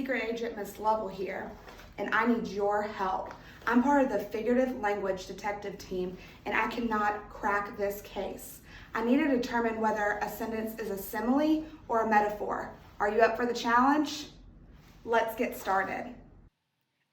Secret Agent Miss Lovell here, and I need your help. I'm part of the figurative language detective team, and I cannot crack this case. I need to determine whether a sentence is a simile or a metaphor. Are you up for the challenge? Let's get started.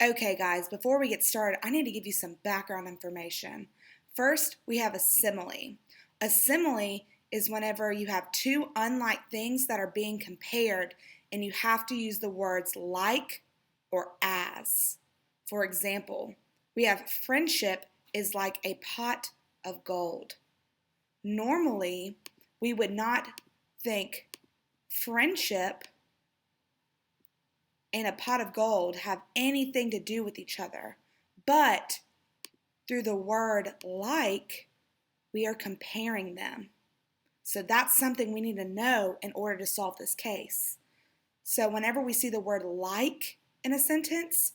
Okay guys, before we get started, I need to give you some background information. First, we have a simile. A simile is whenever you have two unlike things that are being compared and you have to use the words like or as. For example, we have friendship is like a pot of gold. Normally, we would not think friendship and a pot of gold have anything to do with each other, but through the word like, we are comparing them. So that's something we need to know in order to solve this case. So whenever we see the word like in a sentence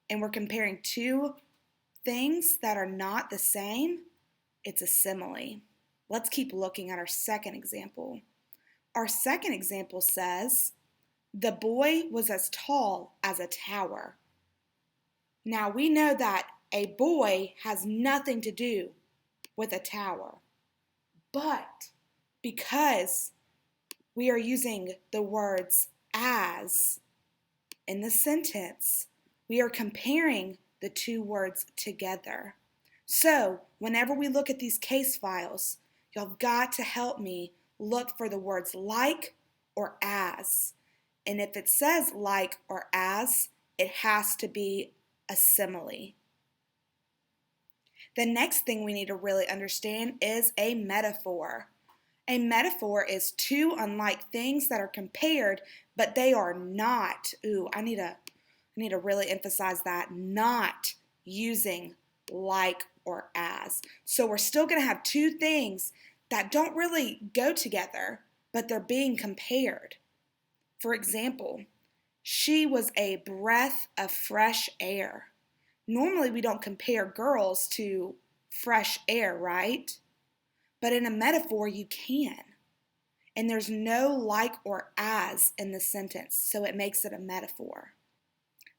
and we're comparing two things that are not the same, it's a simile. Let's keep looking at our second example. Our second example says, the boy was as tall as a tower. Now we know that a boy has nothing to do with a tower, but because we are using the words as in the sentence, we are comparing the two words together. So whenever we look at these case files, you've got to help me look for the words like or as. And if it says like or as, it has to be a simile. The next thing we need to really understand is a metaphor. A metaphor is two unlike things that are compared, but they are not, I need to really emphasize that, not using like or as. So we're still going to have two things that don't really go together, but they're being compared. For example, she was a breath of fresh air. Normally we don't compare girls to fresh air, right? But in a metaphor, you can. And there's no like or as in the sentence, so it makes it a metaphor.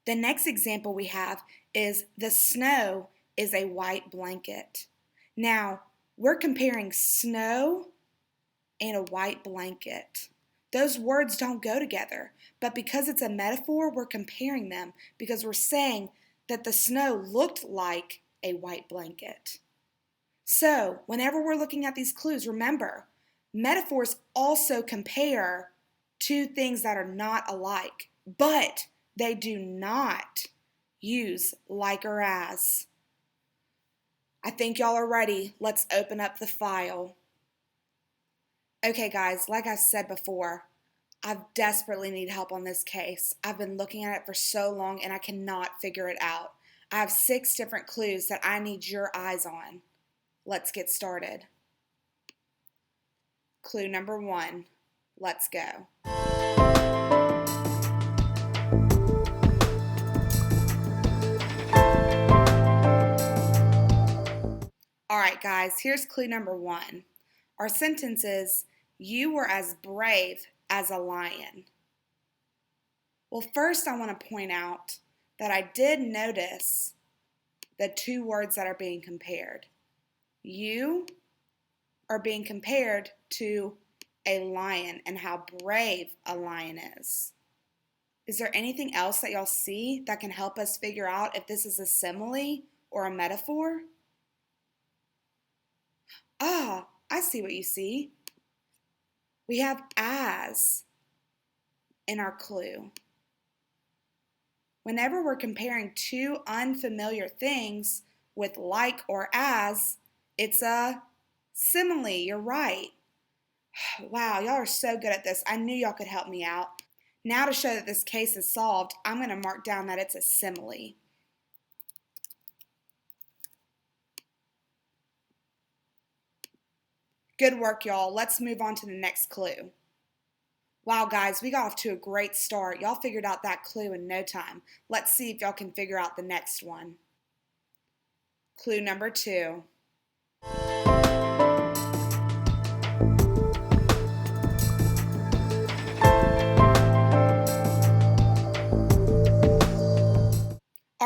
The next example we have is the snow is a white blanket. Now, we're comparing snow and a white blanket. Those words don't go together, but because it's a metaphor, we're comparing them because we're saying that the snow looked like a white blanket. So, whenever we're looking at these clues, remember, metaphors also compare two things that are not alike, but they do not use like or as. I think y'all are ready. Let's open up the file. Okay, guys, like I said before, I desperately need help on this case. I've been looking at it for so long and I cannot figure it out. I have 6 different clues that I need your eyes on. Let's get started. Clue number 1. Let's go. All right, guys, here's clue number 1. Our sentence is, you were as brave as a lion. Well, first I want to point out that I did notice the two words that are being compared. You are being compared to a lion and how brave a lion is. Is there anything else that y'all see that can help us figure out if this is a simile or a metaphor? Ah, I see what you see. We have as in our clue. Whenever we're comparing two unfamiliar things with like or as, it's a simile. You're right. Wow, y'all are so good at this. I knew y'all could help me out. Now to show that this case is solved, I'm going to mark down that it's a simile. Good work, y'all. Let's move on to the next clue. Wow, guys, we got off to a great start. Y'all figured out that clue in no time. Let's see if y'all can figure out the next one. Clue number 2.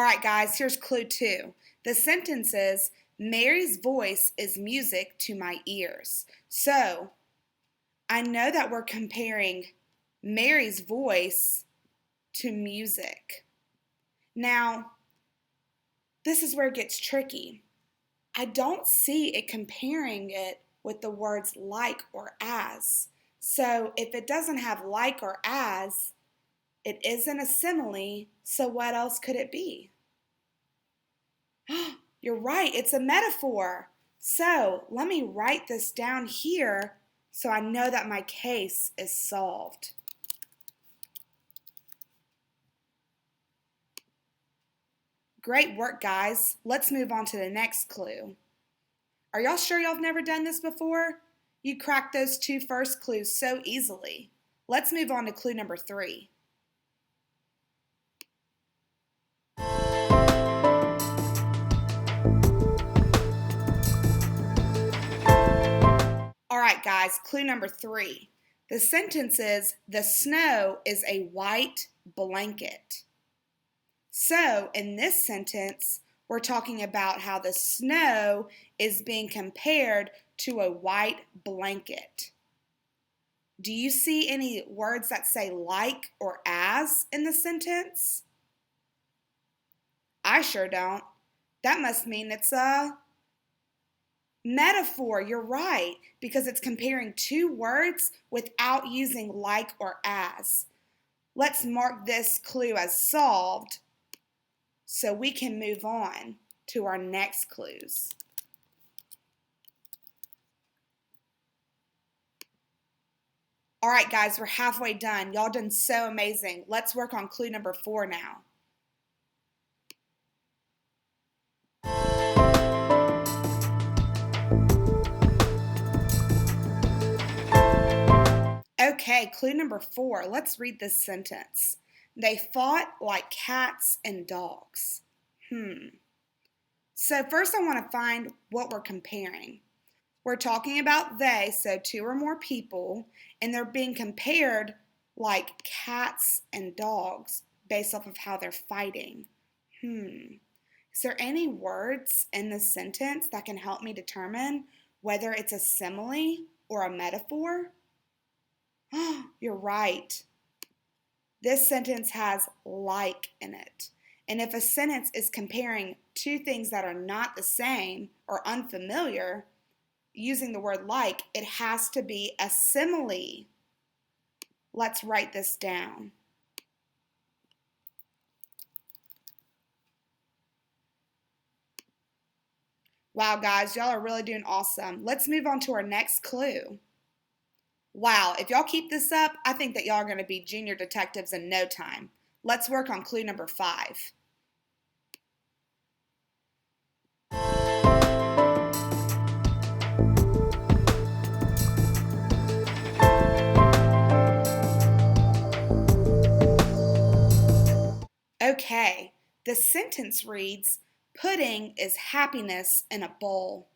right, guys, here's clue 2. The sentence is, Mary's voice is music to my ears. So, I know that we're comparing Mary's voice to music. Now, this is where it gets tricky. I don't see it comparing it with the words like or as. So if it doesn't have like or as, it isn't a simile, so what else could it be? You're right, it's a metaphor. So let me write this down here so I know that my case is solved. Great work, guys. Let's move on to the next clue. Are y'all sure y'all have never done this before? You cracked those 2 first clues so easily. Let's move on to clue number 3. All right, guys, clue number 3. The sentence is, the snow is a white blanket. So, in this sentence, we're talking about how the snow is being compared to a white blanket. Do you see any words that say like or as in the sentence? I sure don't. That must mean it's a metaphor. You're right, because it's comparing 2 words without using like or as. Let's mark this clue as solved so we can move on to our next clues. All right, guys, we're halfway done. Y'all done so amazing. Let's work on clue number 4 now. Okay, clue number 4. Let's read this sentence. They fought like cats and dogs. So first I want to find what we're comparing. We're talking about they, so 2 or more people, and they're being compared like cats and dogs based off of how they're fighting. Is there any words in the sentence that can help me determine whether it's a simile or a metaphor? You're right. This sentence has like in it. And if a sentence is comparing 2 things that are not the same or unfamiliar, using the word like, it has to be a simile. Let's write this down. Wow, guys, y'all are really doing awesome. Let's move on to our next clue. Wow, if y'all keep this up, I think that y'all are going to be junior detectives in no time. Let's work on clue number 5. Okay, the sentence reads, pudding is happiness in a bowl.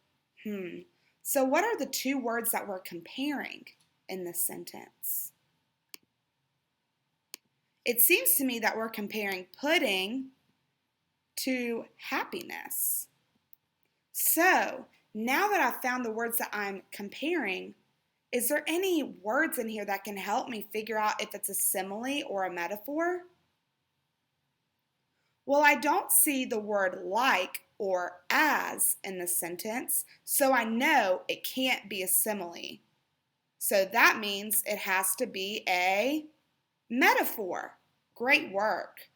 So what are the 2 words that we're comparing in this sentence? It seems to me that we're comparing pudding to happiness. So now that I've found the words that I'm comparing, is there any words in here that can help me figure out if it's a simile or a metaphor? Well, I don't see the word like or as in the sentence, so I know it can't be a simile. So that means it has to be a metaphor. Great work.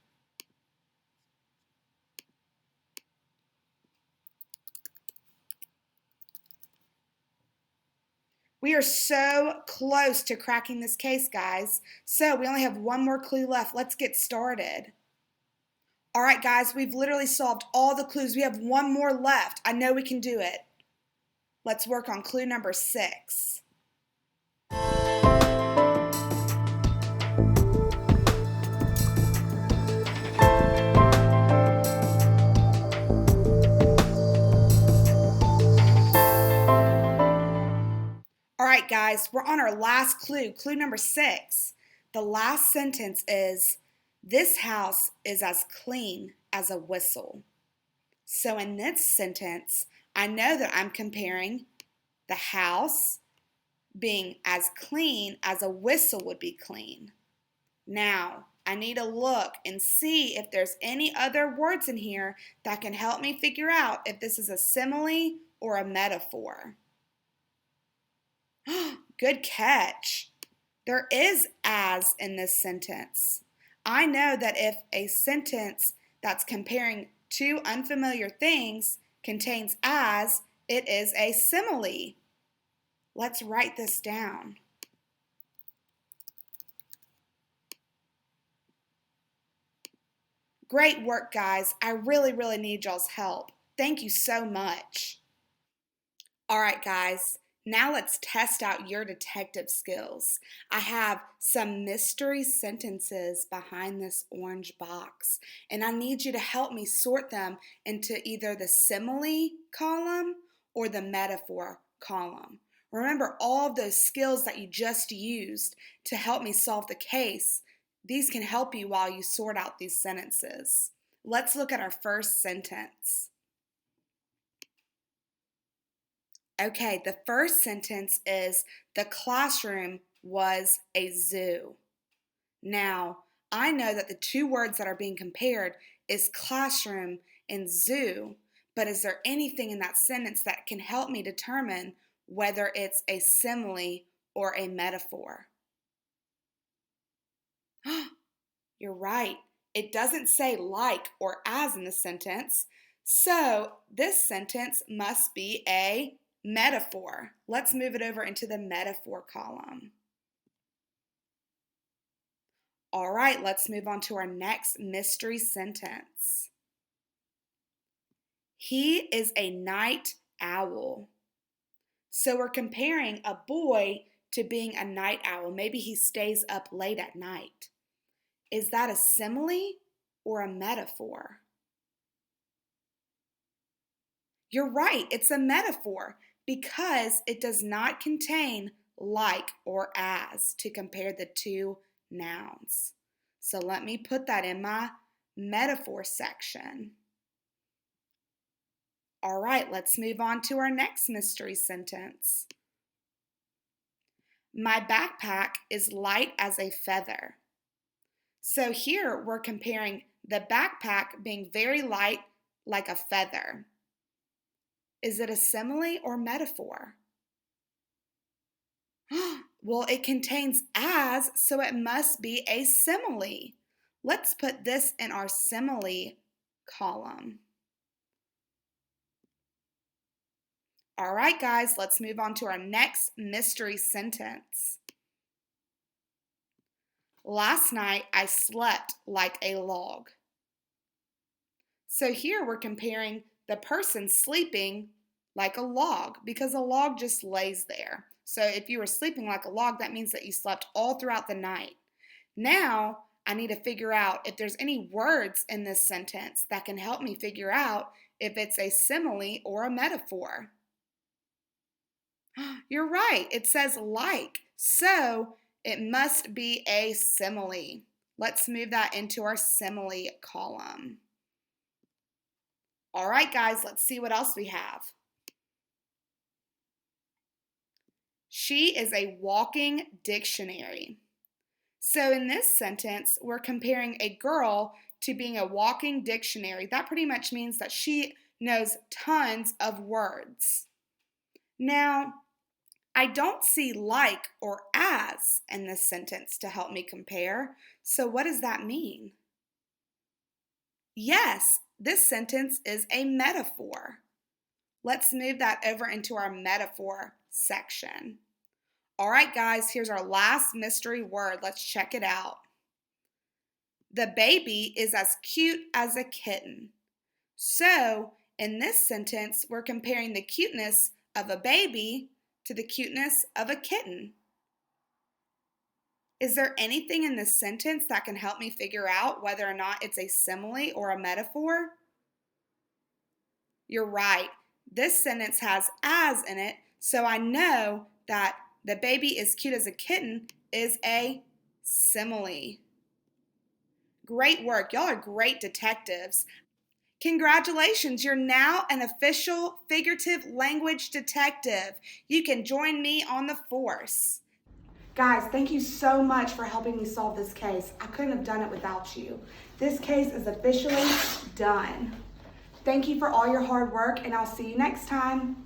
We are so close to cracking this case, guys. So we only have 1 more clue left. Let's get started. All right, guys, we've literally solved all the clues. We have 1 more left. I know we can do it. Let's work on clue number 6. All right, guys, we're on our last clue, clue number 6. The last sentence is, this house is as clean as a whistle. So in this sentence, I know that I'm comparing the house being as clean as a whistle would be clean. Now, I need to look and see if there's any other words in here that can help me figure out if this is a simile or a metaphor. Good catch. There is as in this sentence. I know that if a sentence that's comparing two unfamiliar things contains as, it is a simile. Let's write this down. Great work, guys. I really need y'all's help. Thank you so much. All right, guys. Now let's test out your detective skills. I have some mystery sentences behind this orange box, and I need you to help me sort them into either the simile column or the metaphor column. Remember all of those skills that you just used to help me solve the case. These can help you while you sort out these sentences. Let's look at our first sentence. Okay, the first sentence is the classroom was a zoo. Now, I know that the two words that are being compared is classroom and zoo, but is there anything in that sentence that can help me determine whether it's a simile or a metaphor? You're right. It doesn't say like or as in the sentence, so this sentence must be a metaphor. Let's move it over into the metaphor column. All right, let's move on to our next mystery sentence. He is a night owl. So we're comparing a boy to being a night owl. Maybe he stays up late at night. Is that a simile or a metaphor? You're right, it's a metaphor because it does not contain like or as to compare the two nouns. So let me put that in my metaphor section. All right, let's move on to our next mystery sentence. My backpack is light as a feather. So here we're comparing the backpack being very light like a feather. Is it a simile or metaphor? Well, it contains as, so it must be a simile. Let's put this in our simile column. All right, guys, let's move on to our next mystery sentence. Last night, I slept like a log. So here we're comparing the person sleeping like a log because a log just lays there. So if you were sleeping like a log, that means that you slept all throughout the night. Now, I need to figure out if there's any words in this sentence that can help me figure out if it's a simile or a metaphor. You're right, it says like, so it must be a simile. Let's move that into our simile column. All right, guys, let's see what else we have. She is a walking dictionary. So in this sentence, we're comparing a girl to being a walking dictionary. That pretty much means that she knows tons of words. Now, I don't see like or as in this sentence to help me compare. So what does that mean? Yes, this sentence is a metaphor. Let's move that over into our metaphor section. All right, guys, here's our last mystery word. Let's check it out. The baby is as cute as a kitten. So, in this sentence, we're comparing the cuteness of a baby to the cuteness of a kitten. Is there anything in this sentence that can help me figure out whether or not it's a simile or a metaphor? You're right. This sentence has as in it, so I know that the baby is cute as a kitten is a simile. Great work. Y'all are great detectives. Congratulations, you're now an official figurative language detective. You can join me on the force. Guys, thank you so much for helping me solve this case. I couldn't have done it without you. This case is officially done. Thank you for all your hard work, and I'll see you next time.